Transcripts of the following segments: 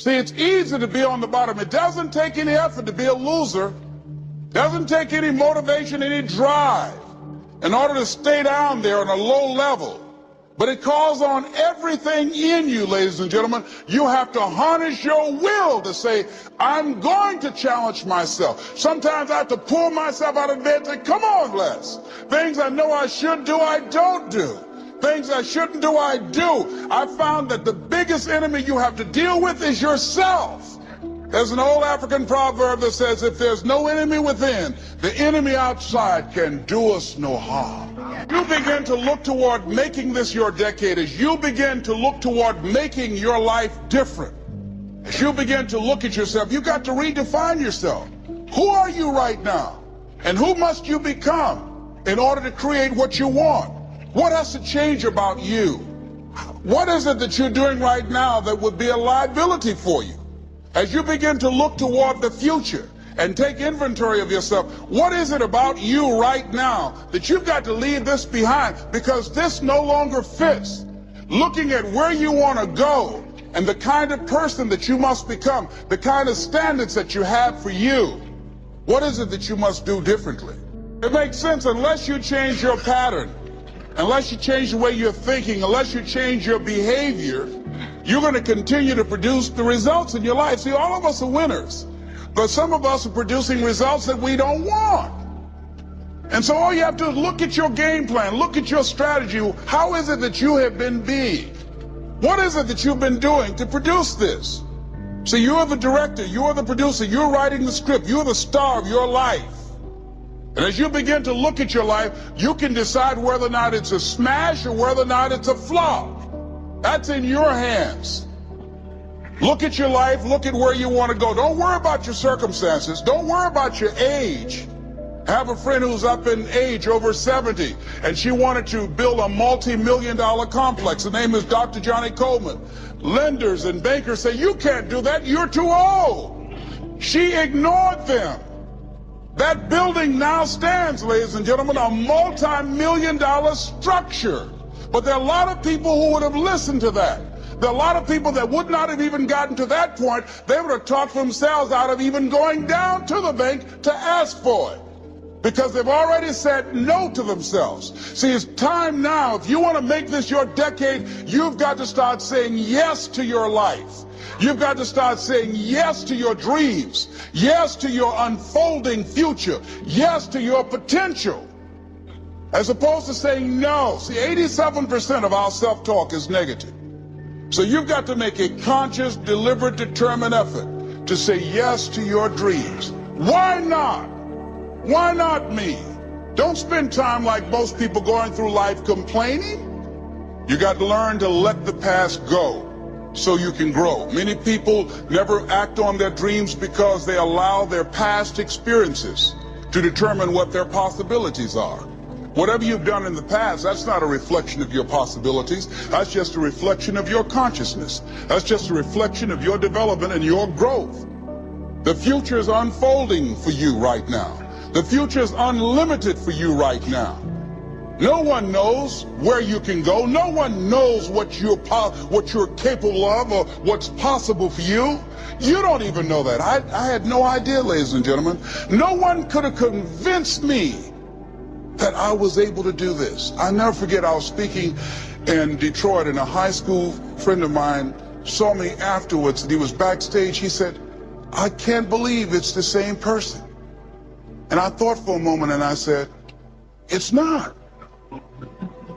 See, it's easy to be on the bottom. It doesn't take any effort to be a loser. Doesn't take any motivation, any drive in order to stay down there on a low level. But it calls on everything in you, ladies and gentlemen. You have to harness your will to say, I'm going to challenge myself. Sometimes I have to pull myself out of bed and say, come on, Les. Things I know I should do, I don't do. Things I shouldn't do, I do. I found that the biggest enemy you have to deal with is yourself. There's an old African proverb that says, if there's no enemy within, the enemy outside can do us no harm. You begin to look toward making this your decade, as you begin to look toward making your life different. As you begin to look at yourself, you got to redefine yourself. Who are you right now? And who must you become in order to create what you want? What has to change about you? What is it that you're doing right now that would be a liability for you? As you begin to look toward the future and take inventory of yourself, what is it about you right now that you've got to leave this behind because this no longer fits? Looking at where you want to go and the kind of person that you must become, the kind of standards that you have for you, what is it that you must do differently? It makes sense unless you change your pattern, unless you change the way you're thinking, unless you change your behavior, you're going to continue to produce the results in your life. See, all of us are winners, but some of us are producing results that we don't want. And so all you have to do is look at your game plan, look at your strategy. How is it that you have been being? What is it that you've been doing to produce this? So you're the director, you're the producer, you're writing the script, you're the star of your life. And as you begin to look at your life, you can decide whether or not it's a smash or whether or not it's a flop. That's in your hands. Look at your life, look at where you want to go. Don't worry about your circumstances. Don't worry about your age. I have a friend who's up in age, over 70, and she wanted to build a multi-million-dollar complex. The name is Dr. Johnny Coleman. Lenders and bankers say, you can't do that, you're too old. She ignored them. That building now stands, ladies and gentlemen, a multi-million-dollar structure. But there are a lot of people who would have listened to that. There are a lot of people that would not have even gotten to that point. They would have talked themselves out of even going down to the bank to ask for it, because they've already said no to themselves. See, it's time now. If you want to make this your decade, you've got to start saying yes to your life. You've got to start saying yes to your dreams, yes to your unfolding future, yes to your potential, as opposed to saying no. See, 87% of our self-talk is negative. So you've got to make a conscious, deliberate, determined effort to say yes to your dreams. Why not? Why not me? Don't spend time like most people going through life complaining. You got to learn to let the past go so you can grow. Many people never act on their dreams because they allow their past experiences to determine what their possibilities are. Whatever you've done in the past, that's not a reflection of your possibilities. That's just a reflection of your consciousness. That's just a reflection of your development and your growth. The future is unfolding for you right now. The future is unlimited for you right now. No one knows where you can go. No one knows what you're capable of or what's possible for you. You don't even know that. I had no idea, ladies and gentlemen. No one could have convinced me that I was able to do this. I'll never forget, I was speaking in Detroit, and a high school friend of mine saw me afterwards, and he was backstage. He said, I can't believe it's the same person. And I thought for a moment, and I said, it's not.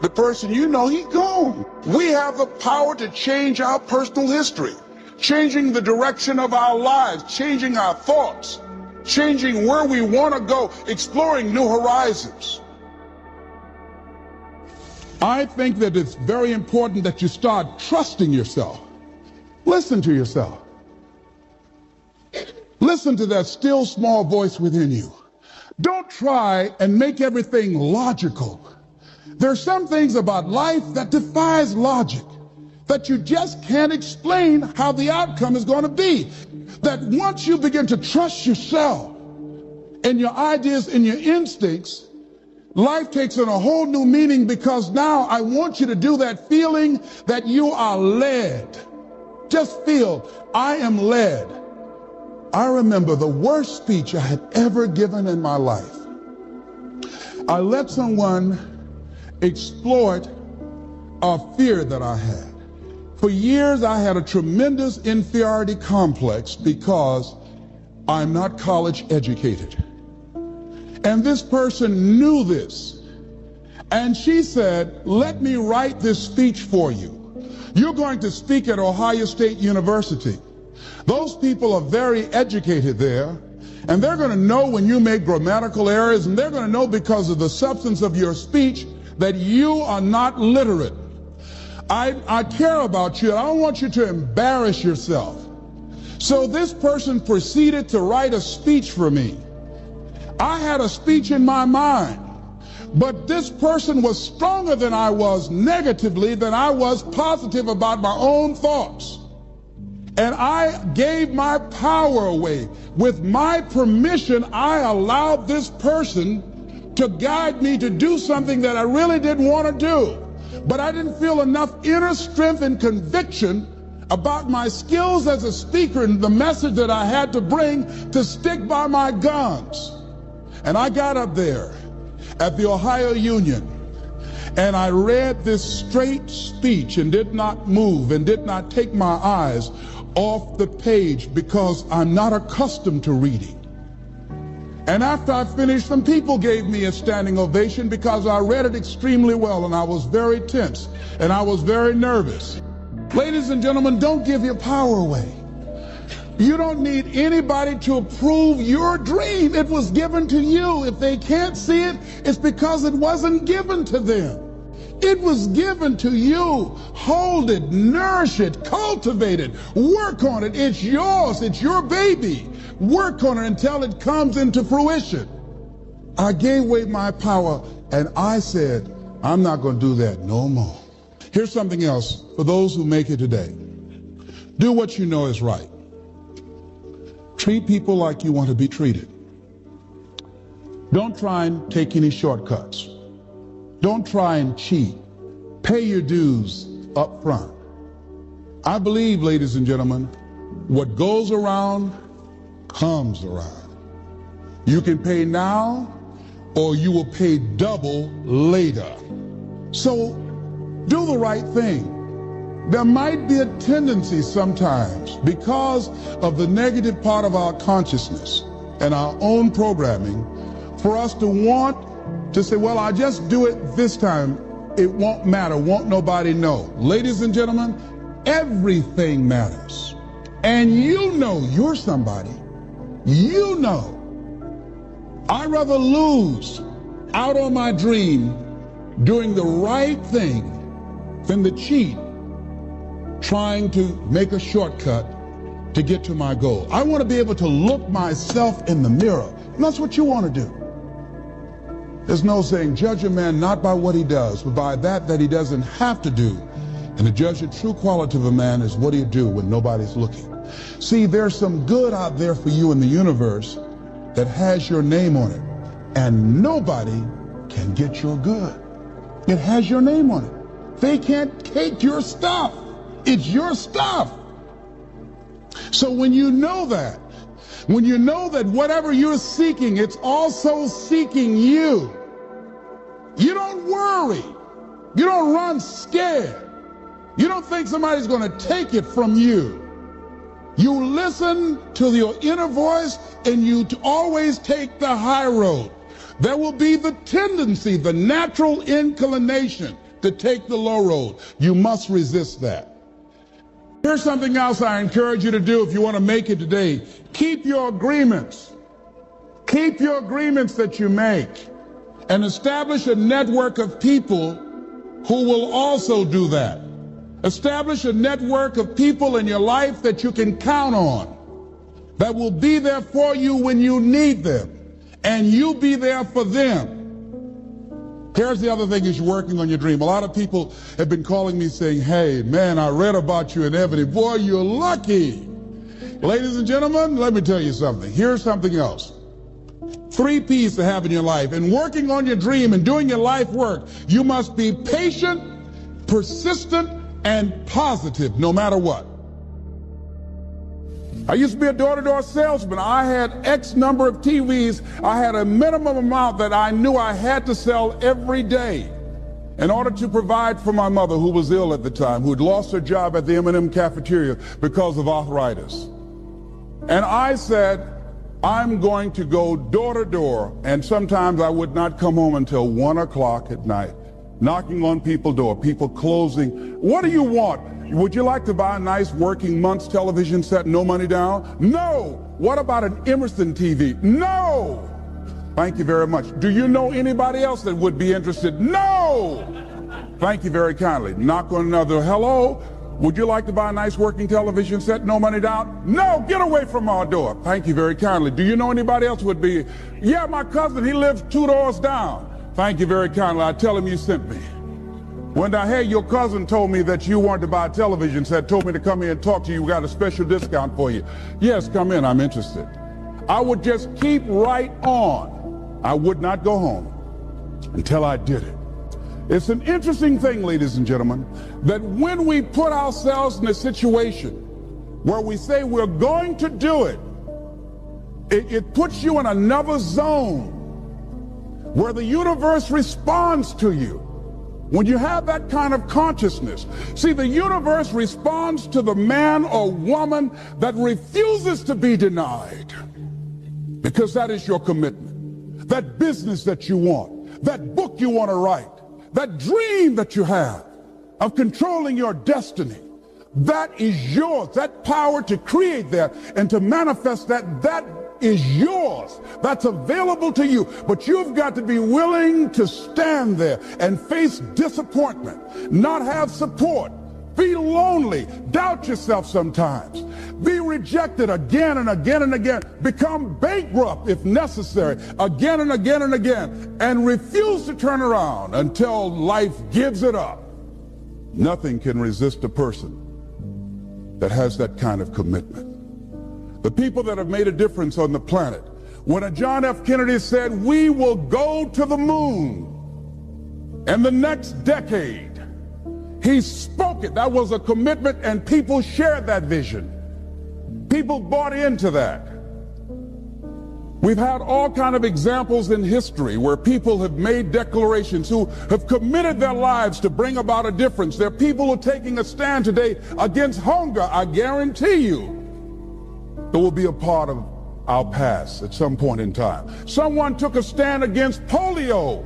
The person you know, he's gone. We have the power to change our personal history, changing the direction of our lives, changing our thoughts, changing where we want to go, exploring new horizons. I think that it's very important that you start trusting yourself. Listen to yourself. Listen to that still small voice within you. Don't try and make everything logical. There are some things about life that defies logic, that you just can't explain how the outcome is going to be. That once you begin to trust yourself and your ideas and your instincts, life takes on a whole new meaning, because now I want you to do that feeling that you are led just feel I am led. I remember the worst speech I had ever given in my life. I let someone exploit a fear that I had. For years, I had a tremendous inferiority complex because I'm not college educated. And this person knew this. And she said, let me write this speech for you. You're going to speak at Ohio State University. Those people are very educated there, and they're going to know when you make grammatical errors, and they're going to know because of the substance of your speech that you are not literate. I care about you. I don't want you to embarrass yourself. So this person proceeded to write a speech for me. I had a speech in my mind, but this person was stronger than I was negatively than I was positive about my own thoughts. And I gave my power away. With my permission, I allowed this person to guide me to do something that I really didn't want to do. But I didn't feel enough inner strength and conviction about my skills as a speaker and the message that I had to bring to stick by my guns. And I got up there at the Ohio Union, and I read this straight speech and did not move and did not take my eyes off the page because I'm not accustomed to reading. And after I finished, some people gave me a standing ovation because I read it extremely well, and I was very tense and I was very nervous. Ladies and gentlemen, don't give your power away. You don't need anybody to approve your dream. It was given to you. If they can't see it, it's because it wasn't given to them. It was given to you. Hold it, nourish it, cultivate it, work on it. It's yours. It's your baby. Work on it until it comes into fruition. I gave away my power, and I said, I'm not going to do that no more. Here's something else for those who make it today. Do what you know is right. Treat people like you want to be treated. Don't try and take any shortcuts. Don't try and cheat. Pay your dues up front. I believe, ladies and gentlemen, what goes around comes around. You can pay now, or you will pay double later. So do the right thing. There might be a tendency sometimes, because of the negative part of our consciousness and our own programming, for us to want to say, well, I'll just do it this time. It won't matter. Won't nobody know. Ladies and gentlemen, everything matters. And you know you're somebody. You know. I'd rather lose out on my dream doing the right thing than to cheat trying to make a shortcut to get to my goal. I want to be able to look myself in the mirror. And that's what you want to do. There's no saying, judge a man not by what he does, but by that he doesn't have to do. And to judge the true quality of a man is what do you do when nobody's looking. See, there's some good out there for you in the universe that has your name on it. And nobody can get your good. It has your name on it. They can't take your stuff. It's your stuff. So when you know that whatever you're seeking, it's also seeking you, you don't worry. You don't run scared. You don't think somebody's going to take it from you. You listen to your inner voice, and you always take the high road. There will be the tendency, the natural inclination to take the low road. You must resist that. Here's something else I encourage you to do if you want to make it today. Keep your agreements. Keep your agreements that you make, and establish a network of people who will also do that. Establish a network of people in your life that you can count on, that will be there for you when you need them, and you be there for them. Here's the other thing, is you're working on your dream. A lot of people have been calling me saying, hey, man, I read about you in Ebony. Boy, you're lucky. Ladies and gentlemen, let me tell you something. Here's something else. 3 P's to have in your life. In working on your dream and doing your life work, you must be patient, persistent, and positive no matter what. I used to be a door-to-door salesman. I had X number of TVs. I had a minimum amount that I knew I had to sell every day in order to provide for my mother, who was ill at the time, who had lost her job at the M&M cafeteria because of arthritis. And I said, I'm going to go door to door, and sometimes I would not come home until 1 o'clock at night, knocking on people's door, people closing. What do you want? Would you like to buy a nice working month's television set, no money down? No. What about an Emerson TV? No. Thank you very much. Do you know anybody else that would be interested? No. Thank you very kindly. Knock on another. Hello. Would you like to buy a nice working television set, no money down? No. Get away from our door. Thank you very kindly. Do you know anybody else would be? Yeah, my cousin. He lives 2 doors down. Thank you very kindly. I tell him you sent me. When I heard your cousin told me that you wanted to buy a television set, told me to come here and talk to you, we got a special discount for you. Yes, come in, I'm interested. I would just keep right on. I would not go home until I did it. It's an interesting thing, ladies and gentlemen, that when we put ourselves in a situation where we say we're going to do it, it puts you in another zone where the universe responds to you. When you have that kind of consciousness, see, the universe responds to the man or woman that refuses to be denied, because that is your commitment. That business that you want, that book you want to write, that dream that you have of controlling your destiny, that is yours. That power to create that and to manifest that is yours. That's available to you. But you've got to be willing to stand there and face disappointment, not have support, be lonely, doubt yourself sometimes, be rejected again and again and again, become bankrupt if necessary, again and again and again, and refuse to turn around until life gives it up. Nothing can resist a person that has that kind of commitment. The people that have made a difference on the planet, when a John F. Kennedy said, we will go to the moon in the next decade, he spoke it. That was a commitment, and people shared that vision. People bought into that. We've had all kinds of examples in history where people have made declarations, who have committed their lives to bring about a difference. There are people who are taking a stand today against hunger. I guarantee you it will be a part of our past at some point in time. Someone took a stand against polio.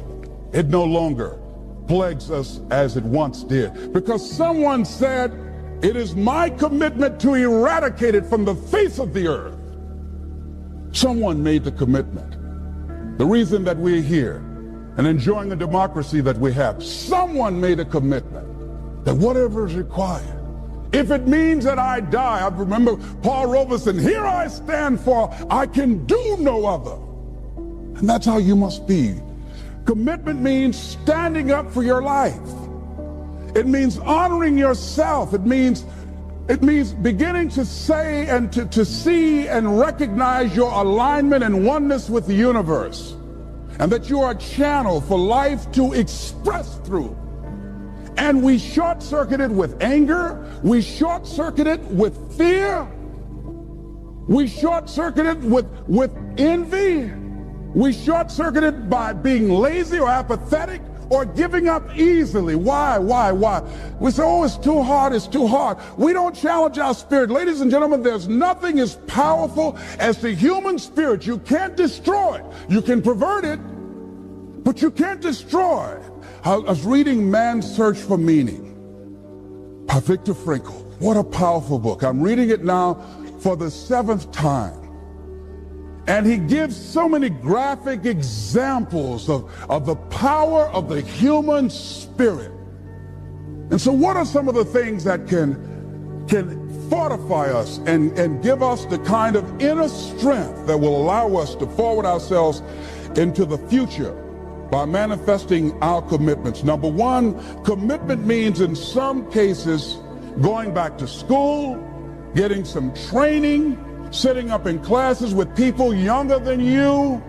It no longer plagues us as it once did, because someone said, it is my commitment to eradicate it from the face of the earth. Someone made the commitment. The reason that we're here and enjoying the democracy that we have, someone made a commitment that whatever is required, if it means that I die. I remember Paul Robeson, here I stand, for I can do no other. And that's how you must be. Commitment means standing up for your life. It means honoring yourself. It means beginning to say and to see and recognize your alignment and oneness with the universe, and that you are a channel for life to express through. And we short-circuit it with anger. We short-circuit it with fear. We short-circuit it with envy. We short-circuit it by being lazy or apathetic or giving up easily. Why? We say, oh, it's too hard, it's too hard. We don't challenge our spirit. Ladies and gentlemen, there's nothing as powerful as the human spirit. You can't destroy it. You can pervert it, but you can't destroy it. I was reading Man's Search for Meaning by Viktor Frankl. What a powerful book. I'm reading it now for the 7th time. And he gives so many graphic examples of the power of the human spirit. And so what are some of the things that can fortify us and give us the kind of inner strength that will allow us to forward ourselves into the future by manifesting our commitments? Number one, commitment means in some cases going back to school, getting some training, sitting up in classes with people younger than you,